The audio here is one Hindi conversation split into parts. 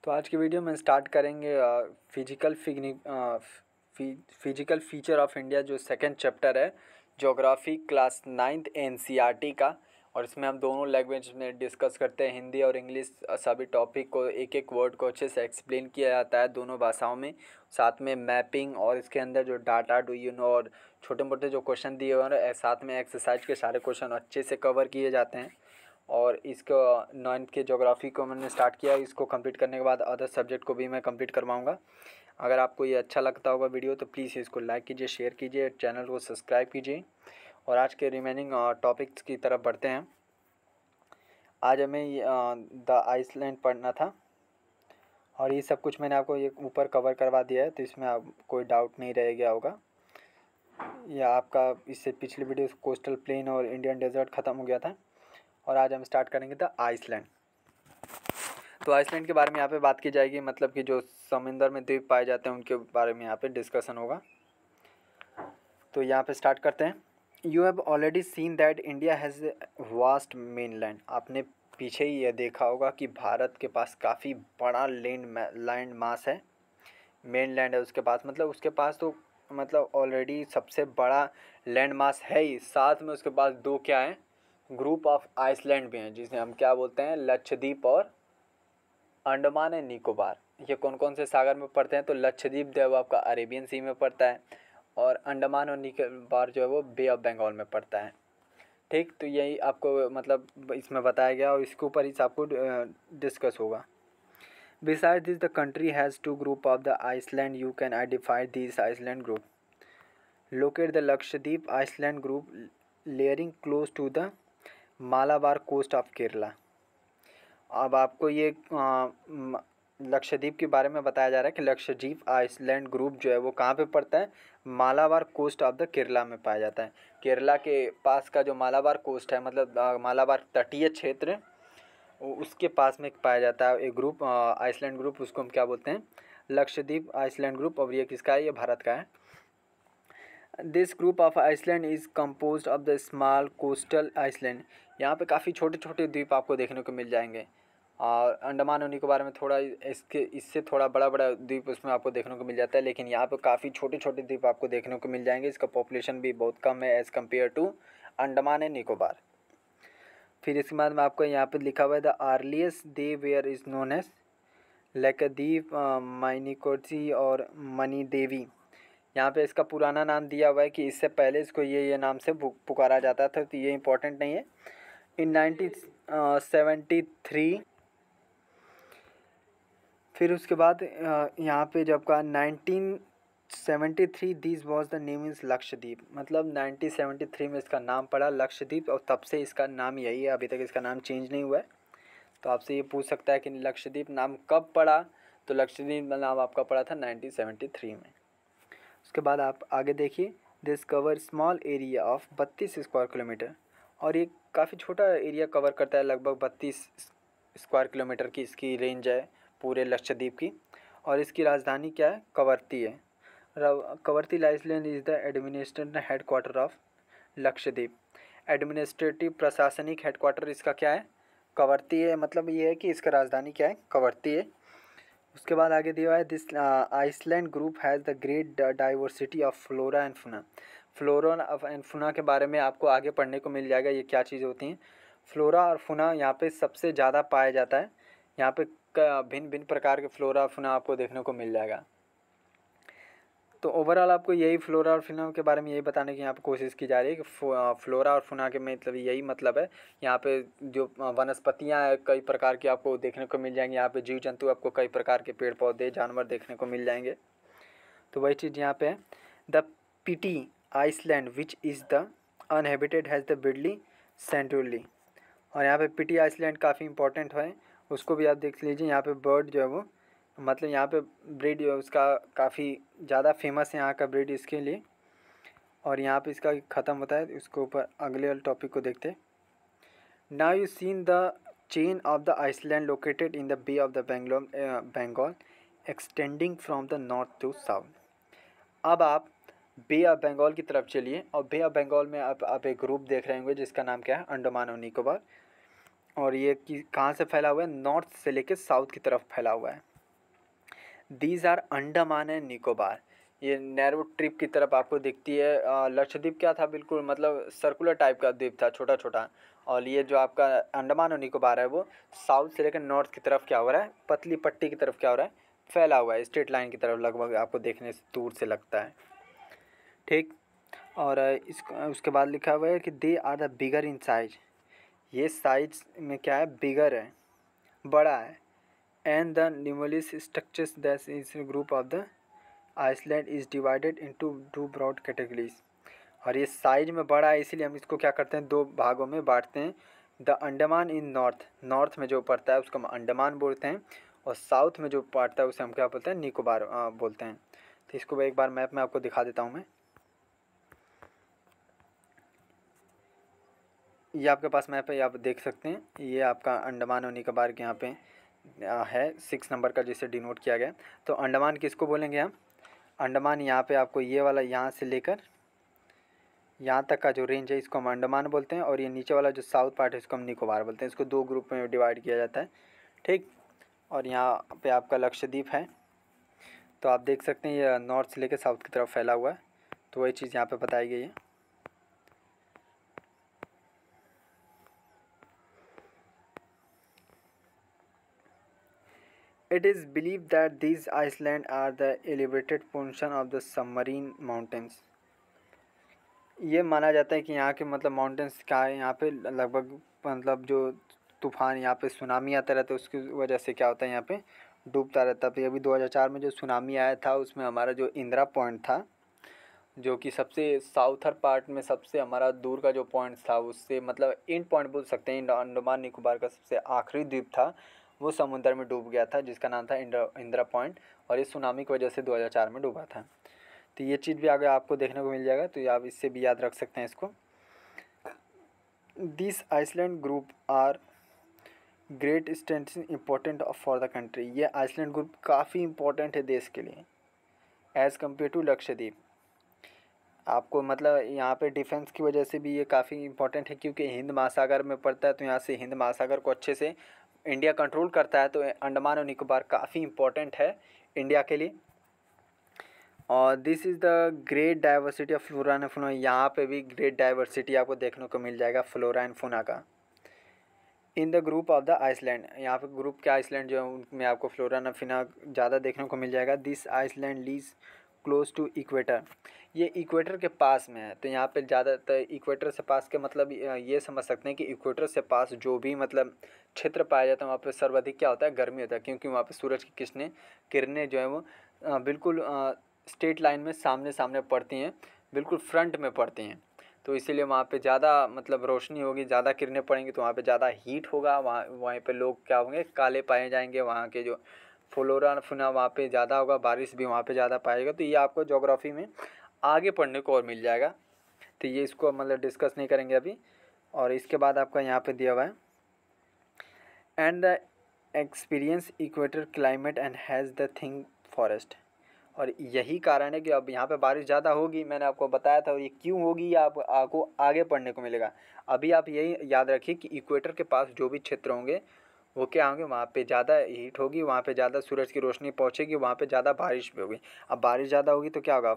तो आज की वीडियो में स्टार्ट करेंगे फिजिकल फीचर ऑफ इंडिया जो सेकंड चैप्टर है ज्योग्राफी क्लास 9th एनसीईआरटी का। और इसमें हम दोनों लैंग्वेज में डिस्कस करते हैं, हिंदी और इंग्लिश। सभी टॉपिक को एक एक वर्ड को अच्छे से एक्सप्लेन किया जाता है दोनों भाषाओं में। साथ में मैपिंग और इसके अंदर जो डाटा डू यू नो और छोटे मोटे जो क्वेश्चन दिए हुए हैं, साथ में एक्सरसाइज के सारे क्वेश्चन अच्छे से कवर किए जाते हैं। और इसको 9th के ज्योग्राफी को मैंने स्टार्ट किया, इसको कंप्लीट करने के बाद अदर सब्जेक्ट को भी मैं कंप्लीट करवाऊँगा। अगर आपको ये अच्छा लगता होगा वीडियो तो प्लीज़ इसको लाइक कीजिए, शेयर कीजिए, चैनल को सब्सक्राइब कीजिए। और आज के रिमेनिंग टॉपिक्स की तरफ बढ़ते हैं। आज हमें द आइसलैंड पढ़ना था और ये सब कुछ मैंने आपको ये ऊपर कवर करवा दिया है, तो इसमें आप कोई डाउट नहीं रह गया होगा। या आपका इससे पिछली वीडियो कोस्टल प्लेन और इंडियन डेजर्ट ख़त्म हो गया था। और आज हम स्टार्ट करेंगे द आइसलैंड। तो आइसलैंड के बारे में यहाँ पे बात की जाएगी, मतलब कि जो समुंदर में द्वीप पाए जाते हैं उनके बारे में यहाँ पे डिस्कशन होगा। तो यहाँ पे स्टार्ट करते हैं। You have already seen that India has vast mainland. आपने पीछे ही ये देखा होगा कि भारत के पास काफ़ी बड़ा लैंड मास है, मेनलैंड है उसके पास। मतलब उसके पास तो मतलब ऑलरेडी सबसे बड़ा लैंड मास है ही, साथ में उसके पास दो क्या है, ग्रुप ऑफ आइसलैंड भी हैं, जिसे हम क्या बोलते हैं, लक्षद्वीप और अंडमान एंड निकोबार। ये कौन कौन से सागर में पड़ते हैं, तो लक्षद्वीप जो है वो आपका अरेबियन सी में पड़ता है और अंडमान और निकोबार जो है वो बे ऑफ बंगाल में पड़ता है। ठीक, तो यही आपको मतलब इसमें बताया गया और इसके ऊपर ही आपको डिस्कस होगा। Besides this, the country has two group of the Iceland. You can identify these Iceland group. Locate the Lakshadweep Iceland group layering close to the Malabar coast of Kerala. अब आपको ये लक्षद्वीप के बारे में बताया जा रहा है कि लक्षद्वीप आइसलैंड ग्रुप जो है वो कहाँ पे पड़ता है, Malabar coast of the Kerala में पाया जाता है। केरला के पास का जो मालाबार कोस्ट है, मतलब मालाबार तटीय क्षेत्र, उसके पास में पाया जाता है एक ग्रुप आइसलैंड ग्रुप। उसको हम क्या बोलते हैं, लक्षद्वीप आइसलैंड ग्रुप। और ये किसका है, ये भारत का है। This group of island is compose of the small coastal island. यहाँ पे काफ़ी छोटे छोटे द्वीप आपको देखने को मिल जाएंगे। और अंडमान और निकोबार में थोड़ा इससे थोड़ा बड़ा बड़ा द्वीप उसमें आपको देखने को मिल जाता है, लेकिन यहाँ पे काफ़ी छोटे छोटे द्वीप आपको देखने को मिल जाएंगे। इसका पॉपुलेशन भी बहुत कम है as compare to Andaman and Nicobar. फिर इसके बाद में आपको यहाँ पे लिखा हुआ है the earliest they were is known as Lakshadweep Minicoy और मणिदेवी। यहाँ पे इसका पुराना नाम दिया हुआ है कि इससे पहले इसको ये नाम से पुकारा जाता था, तो ये इम्पोर्टेंट नहीं है। इन 1973 फिर उसके बाद यहाँ पे जब का 1973 this was the name is Lakshadweep. मतलब 1973 में इसका नाम पड़ा लक्षद्वीप और तब से इसका नाम यही है, अभी तक इसका नाम चेंज नहीं हुआ है। तो आपसे ये पूछ सकता है कि लक्षद्वीप नाम कब पड़ा, तो लक्षद्वीप नाम आपका पड़ा था 1973 में। उसके बाद आप आगे देखिए, this cover small area of 32 square kilometre. और ये काफ़ी छोटा एरिया कवर करता है, लगभग 32 स्क्वायर किलोमीटर की इसकी रेंज है पूरे लक्षद्वीप की। और इसकी राजधानी क्या है, कवरत्ती है। Kavaratti island is the administrative headquarter of Lakshadweep. Administrative प्रशासनिक हेडक्वार्टर इसका क्या है, कवरत्ती है। मतलब ये है कि इसका राजधानी क्या है, कवरत्ती है। उसके बाद आगे दिया है this island group has the great diversity of flora and fauna. Flora and fauna के बारे में आपको आगे पढ़ने को मिल जाएगा, ये क्या चीज़ होती हैं। फ्लोरा और फौना यहाँ पे सबसे ज़्यादा पाया जाता है। यहाँ पे भिन्न भिन्न प्रकार के फ्लोरा और फौना आपको देखने को मिल जाएगा। तो ओवरऑल आपको यही फ्लोरा और फौना के बारे में यही बताने की यहाँ पे कोशिश की जा रही है कि फ्लोरा और फौना के मतलब यही मतलब है, यहाँ पे जो वनस्पतियाँ हैं कई प्रकार की आपको देखने को मिल जाएंगी। यहाँ पे जीव जंतु आपको कई प्रकार के पेड़ पौधे जानवर देखने को मिल जाएंगे। तो वही चीज़ यहाँ पे है। The Pitti island which is the uninhabited has the बिडली सेंटुरली। और यहाँ पे पीटी आइसलैंड काफ़ी इंपॉर्टेंट है, उसको भी आप देख लीजिए। यहाँ पे बर्ड जो है वो मतलब यहाँ पे ब्रीड उसका काफ़ी ज़्यादा फेमस है, यहाँ का ब्रीड इसके लिए। और यहाँ पे इसका ख़त्म होता है, इसके ऊपर अगले वाले टॉपिक को देखते हैं। Now you seen the chain of the island located in the bay of the Bengal extending from the north to south. अब आप बे ऑफ बंगाल की तरफ चलिए और बे ऑफ बंगाल में आप एक ग्रुप देख रहे होंगे जिसका नाम क्या है, अंडमान और निकोबार। और ये कहाँ से फैला हुआ है, नॉर्थ से लेकर साउथ की तरफ फैला हुआ है। These are Andaman and Nicobar. ये नैरो ट्रिप की तरफ आपको दिखती है। लक्षद्वीप क्या था, बिल्कुल मतलब सर्कुलर टाइप का द्वीप था, छोटा छोटा। और ये जो आपका अंडमान और निकोबार है वो साउथ से लेकर नॉर्थ की तरफ क्या हो रहा है, पतली पट्टी की तरफ क्या हो रहा है, फैला हुआ है, स्ट्रेट लाइन की तरफ लगभग आपको देखने से दूर से लगता है। ठीक। और उसके बाद लिखा हुआ है कि they are the bigger in size. ये साइज में क्या है, बिगर है, बड़ा है। And the numerous structures that is group of the island is divided into two broad categories. और ये साइज में बड़ा है इसीलिए हम इसको क्या करते हैं, दो भागों में बांटते हैं। The Andaman in north, north में जो पड़ता है उसको हम अंडमान बोलते हैं, और साउथ में जो पड़ता है उसे हम क्या बोलते हैं, निकोबार बोलते हैं। तो इसको एक बार मैप में आपको दिखा देता हूँ मैं। ये आपके पास मैप है, ये आप देख सकते हैं। ये आपका अंडमान और निकोबार के यहाँ पे है 6 नंबर का जिसे डिनोट किया गया। तो अंडमान किसको बोलेंगे हम, अंडमान यहाँ पे आपको ये वाला यहाँ से लेकर यहाँ तक का जो रेंज है इसको हम अंडमान बोलते हैं, और ये नीचे वाला जो साउथ पार्ट है इसको हम निकोबार बोलते हैं। इसको दो ग्रुप में डिवाइड किया जाता है। ठीक। और यहाँ पे आपका लक्षद्वीप है, तो आप देख सकते हैं ये नॉर्थ से लेकर साउथ की तरफ फैला हुआ है। तो वही चीज़ यहाँ पे बताई गई है। It is believed that these islands are the elevated portion of the submarine mountains. ये माना जाता है कि यहाँ के मतलब माउंटेन्स क्या है, यहाँ पे लगभग मतलब जो तूफान यहाँ पे सुनामी आता रहता है उसकी वजह से क्या होता है, यहाँ पे डूबता रहता है। तो अभी 2004 में जो सुनामी आया था उसमें हमारा जो इंदिरा पॉइंट था, जो कि सबसे साउथर पार्ट में सबसे हमारा दूर का जो पॉइंट था, उससे मतलब एंड पॉइंट बोल सकते हैं, अंडमान निकोबार का सबसे आखिरी द्वीप था, वो समुद्र में डूब गया था, जिसका नाम था इंदिरा पॉइंट। और इस सुनामी की वजह से 2004 में डूबा था। तो ये चीज़ भी आगे आपको देखने को मिल जाएगा, तो आप इससे भी याद रख सकते हैं इसको। This island group are great extent important for the country. ये आइसलैंड ग्रुप काफ़ी इंपॉर्टेंट है देश के लिए, एज़ कम्पेयर टू लक्षद्वीप। आपको मतलब यहाँ पे डिफेंस की वजह से भी ये काफ़ी इंपॉर्टेंट है, क्योंकि हिंद महासागर में पड़ता है, तो यहाँ से हिंद महासागर को अच्छे से इंडिया कंट्रोल करता है। तो अंडमान और निकोबार काफ़ी इंपॉर्टेंट है इंडिया के लिए। और this is the great diversity of flora and fauna. यहाँ पे भी ग्रेट डाइवर्सिटी आपको देखने को मिल जाएगा फ्लोरा एंड फौना का। In the group of the island, यहाँ पे ग्रुप के आइसलैंड जो है उनमें आपको फ्लोरा एंड फौना ज़्यादा देखने को मिल जाएगा। This island lies close to equator. ये इक्वेटर के पास में है, तो यहाँ पे ज़्यादातर इक्वेटर से पास के मतलब ये समझ सकते हैं कि इक्वेटर से पास जो भी मतलब क्षेत्र पाया जाता है वहाँ पे सर्वाधिक क्या होता है, गर्मी होता है, क्योंकि वहाँ पे सूरज की किरणें जो है वो बिल्कुल स्ट्रेट लाइन में सामने सामने पड़ती हैं, बिल्कुल फ्रंट में पड़ती हैं। तो इसीलिए वहाँ पे ज़्यादा मतलब रोशनी होगी, ज़्यादा किरणें पड़ेंगी, तो वहाँ पे ज़्यादा हीट होगा। वहाँ पे लोग क्या होंगे, काले पाए जाएंगे। वहाँ के जो फ्लोरा फौना वहाँ पे ज़्यादा होगा, बारिश भी वहाँ पे ज़्यादा पाएगा। तो ये आपको ज्योग्राफी में आगे पढ़ने को और मिल जाएगा, तो ये इसको मतलब डिस्कस नहीं करेंगे अभी। और इसके बाद आपका यहाँ पे दिया हुआ है and the experience equator climate and has the thing forest. और यही कारण है कि अब यहाँ पे बारिश ज़्यादा होगी, मैंने आपको बताया था। और ये क्यों होगी ये आपको आगे पढ़ने को मिलेगा। अभी आप यही याद रखिए कि इक्वेटर के पास जो भी क्षेत्र होंगे वो क्या होंगे, वहाँ पे ज़्यादा हीट होगी, वहाँ पे ज़्यादा सूरज की रोशनी पहुँचेगी, वहाँ पे ज़्यादा बारिश भी होगी। अब बारिश ज़्यादा होगी तो क्या होगा,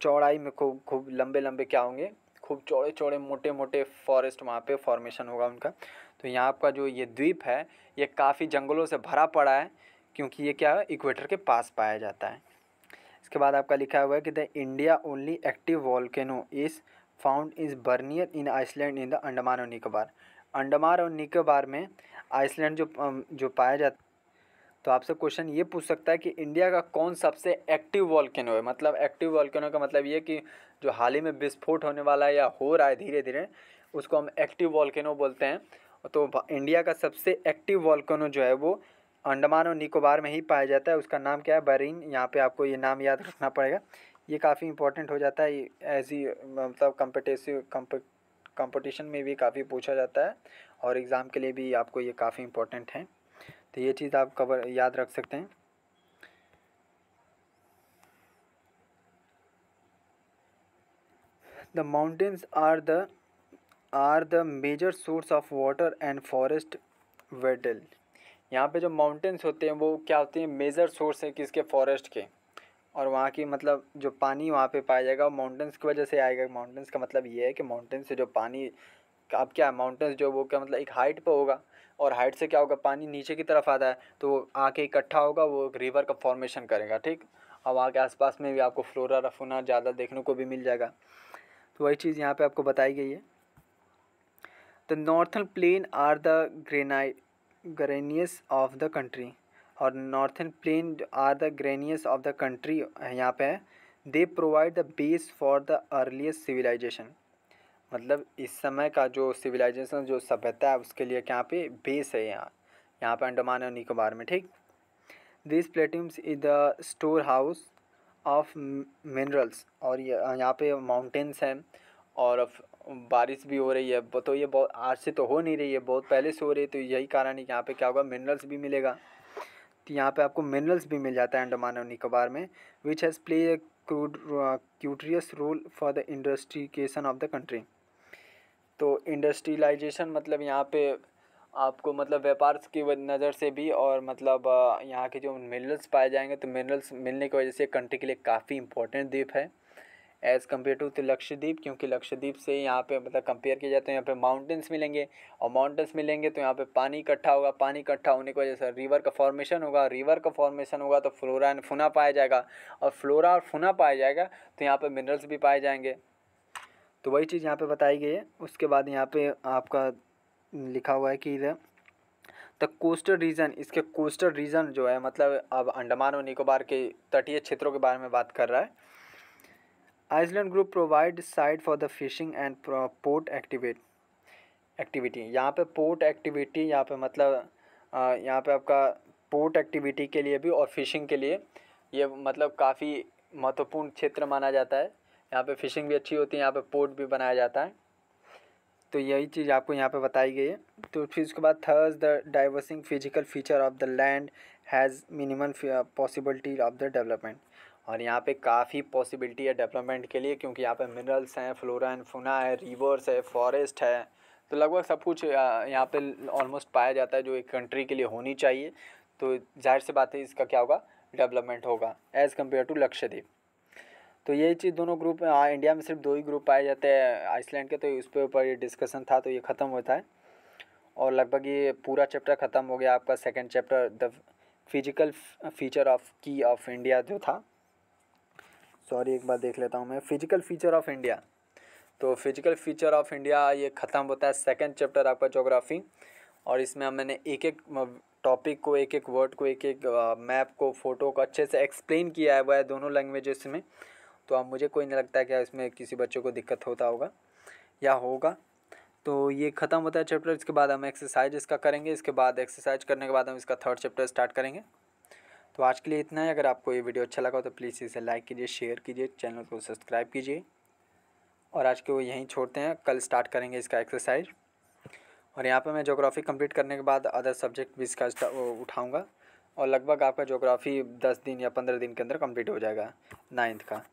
चौड़ाई में खूब खूब लंबे लंबे क्या होंगे, खूब चौड़े चौड़े मोटे मोटे फॉरेस्ट वहाँ पे फॉर्मेशन होगा उनका। तो यहाँ आपका जो ये द्वीप है ये काफ़ी जंगलों से भरा पड़ा है, क्योंकि ये क्या है, इक्वेटर के पास पाया जाता है। इसके बाद आपका लिखा हुआ है कि the India only active volcano is found is barren in island in the Andaman और निकोबार। अंडमान और निकोबार में आइसलैंड जो पाया जाता। तो आपसे क्वेश्चन ये पूछ सकता है कि इंडिया का कौन सबसे एक्टिव वॉल्केनो है। मतलब एक्टिव वॉल्केनो का मतलब ये कि जो हाल ही में विस्फोट होने वाला है या हो रहा है धीरे धीरे, उसको हम एक्टिव वॉल्केनो बोलते हैं। तो इंडिया का सबसे एक्टिव वॉल्केनो जो है वो अंडमान और निकोबार में ही पाया जाता है। उसका नाम क्या है, बरीन। यहाँ पे आपको ये नाम याद रखना पड़ेगा, ये काफ़ी इंपॉर्टेंट हो जाता है। ऐसी मतलब कंपटीशन में भी काफ़ी पूछा जाता है, और एग्ज़ाम के लिए भी आपको ये काफ़ी इंपॉर्टेंट है। तो ये चीज़ आप कवर याद रख सकते हैं। The mountains are the major source of water and forest वेटल। यहाँ पे जो माउंटेन्स होते हैं वो क्या होते हैं, मेजर सोर्स है किसके, फॉरेस्ट के। और वहाँ की मतलब जो पानी वहाँ पे पाया जाएगा वो माउंटेन्स की वजह से आएगा। माउंटेन्स का मतलब ये है कि माउंटेन्स से जो पानी, अब क्या है माउंटेन्स जो वो क्या मतलब एक हाइट पे होगा, और हाइट से क्या होगा, पानी नीचे की तरफ आता है तो वो आके इकट्ठा होगा, वो एक रिवर का फॉर्मेशन करेगा, ठीक। और वहाँ के आसपास में भी आपको फ्लोरा रफोना ज़्यादा देखने को भी मिल जाएगा। तो वही चीज़ यहाँ पे आपको बताई गई है। The northern plain are the granaries of the country, और northern plain are the granaries of the country यहाँ पे है। They provide the base for the earliest civilisation, मतलब इस समय का जो सिविलाइजेशन जो सभ्यता है उसके लिए क्या पे बेस है यहाँ पे अंडमान और निकोबार में, ठीक। This plateaus is the storehouse of minerals, और यहाँ पे माउंटेन्स हैं और बारिश भी हो रही है, तो ये बहुत आज से तो हो नहीं रही है, बहुत पहले से हो रही है, तो यही कारण है कि यहाँ पे क्या होगा, मिनरल्स भी मिलेगा। तो यहाँ पे आपको मिनरल्स भी मिल जाता है अंडमान और निकोबार में, which has play a curious role for the industrialisation of the country. तो इंडस्ट्रियलाइजेशन मतलब यहाँ पे आपको मतलब व्यापार की नज़र से भी, और मतलब यहाँ के जो मिनरल्स पाए जाएंगे, तो मिनरल्स मिलने की वजह से कंट्री के लिए काफ़ी इंपॉर्टेंट द्वीप है एज़ कम्पेयर टू लक्षद्वीप, क्योंकि लक्षद्वीप से यहाँ पे मतलब कंपेयर किया जाता है, यहाँ पे माउंटेन्स मिलेंगे, और माउंटेन्स मिलेंगे तो यहाँ पे पानी इकट्ठा होगा, पानी इकट्ठा होने की वजह से रिवर का फॉर्मेशन होगा, रिवर का फॉर्मेशन होगा तो फ्लोरा एंड फुना पाया जाएगा, और फ्लोरा और फुना पाया जाएगा तो यहाँ पे मिनरल्स भी पाए जाएंगे। तो वही चीज़ यहाँ पे बताई गई है। उसके बाद यहाँ पे आपका लिखा हुआ है कि द कोस्टल रीजन, इसके कोस्टल रीजन जो है मतलब अब अंडमान और निकोबार के तटीय क्षेत्रों के बारे में बात कर रहा है। Island group provide site for the fishing and port activity. यहाँ पे पोर्ट एक्टिविटी, यहाँ पे मतलब यहाँ पे आपका पोर्ट एक्टिविटी के लिए भी और फिशिंग के लिए ये मतलब काफ़ी महत्वपूर्ण क्षेत्र माना जाता है। यहाँ पे फिशिंग भी अच्छी होती है, यहाँ पे पोर्ट भी बनाया जाता है। तो यही चीज़ आपको यहाँ पे बताई गई है। तो फिर उसके बाद thus the diverse physical feature of the land has minimal possibility of the development, और यहाँ पे काफ़ी पॉसिबिलिटी है डेवलपमेंट के लिए, क्योंकि यहाँ पे मिनरल्स हैं, फ्लोरा एंड फुना है, रिवर्स है, फॉरेस्ट है, तो लगभग सब कुछ यहाँ पे ऑलमोस्ट पाया जाता है जो एक कंट्री के लिए होनी चाहिए। तो जाहिर सी बात है इसका क्या होगा, डेवलपमेंट होगा एज़ कम्पेयर टू लक्षद्वीप। तो यही चीज़ दोनों ग्रुप इंडिया में सिर्फ 2 ही ग्रुप पाए जाते हैं आइसलैंड के, तो इस पे ऊपर ये डिस्कशन था, तो ये ख़त्म होता है और लगभग ये पूरा चैप्टर ख़त्म हो गया आपका second chapter the physical feature of की ऑफ इंडिया जो था। सॉरी एक बार देख लेता हूँ मैं, फिजिकल फीचर ऑफ इंडिया। तो फिजिकल फीचर ऑफ इंडिया ये ख़त्म होता है सेकंड चैप्टर आपका ज्योग्राफी, और इसमें मैंने एक एक टॉपिक को, एक एक वर्ड को, एक एक मैप को, फ़ोटो को अच्छे से एक्सप्लेन किया है वह दोनों लैंग्वेजेस में। तो अब मुझे कोई नहीं लगता है कि इसमें किसी बच्चों को दिक्कत होता होगा या होगा। तो ये ख़त्म होता है चैप्टर। इसके बाद हम एक्सरसाइज इसका करेंगे, इसके बाद एक्सरसाइज करने के बाद हम इसका थर्ड चैप्टर स्टार्ट करेंगे। तो आज के लिए इतना है। अगर आपको ये वीडियो अच्छा लगा हो तो प्लीज़ इसे लाइक कीजिए, शेयर कीजिए, चैनल को सब्सक्राइब कीजिए, और आज को यहीं छोड़ते हैं, कल स्टार्ट करेंगे इसका एक्सरसाइज। और यहाँ पे मैं ज्योग्राफी कंप्लीट करने के बाद अदर सब्जेक्ट भी इसका उठाऊँगा, और लगभग आपका ज्योग्राफी 10 दिन या 15 दिन के अंदर कंप्लीट हो जाएगा 9th का।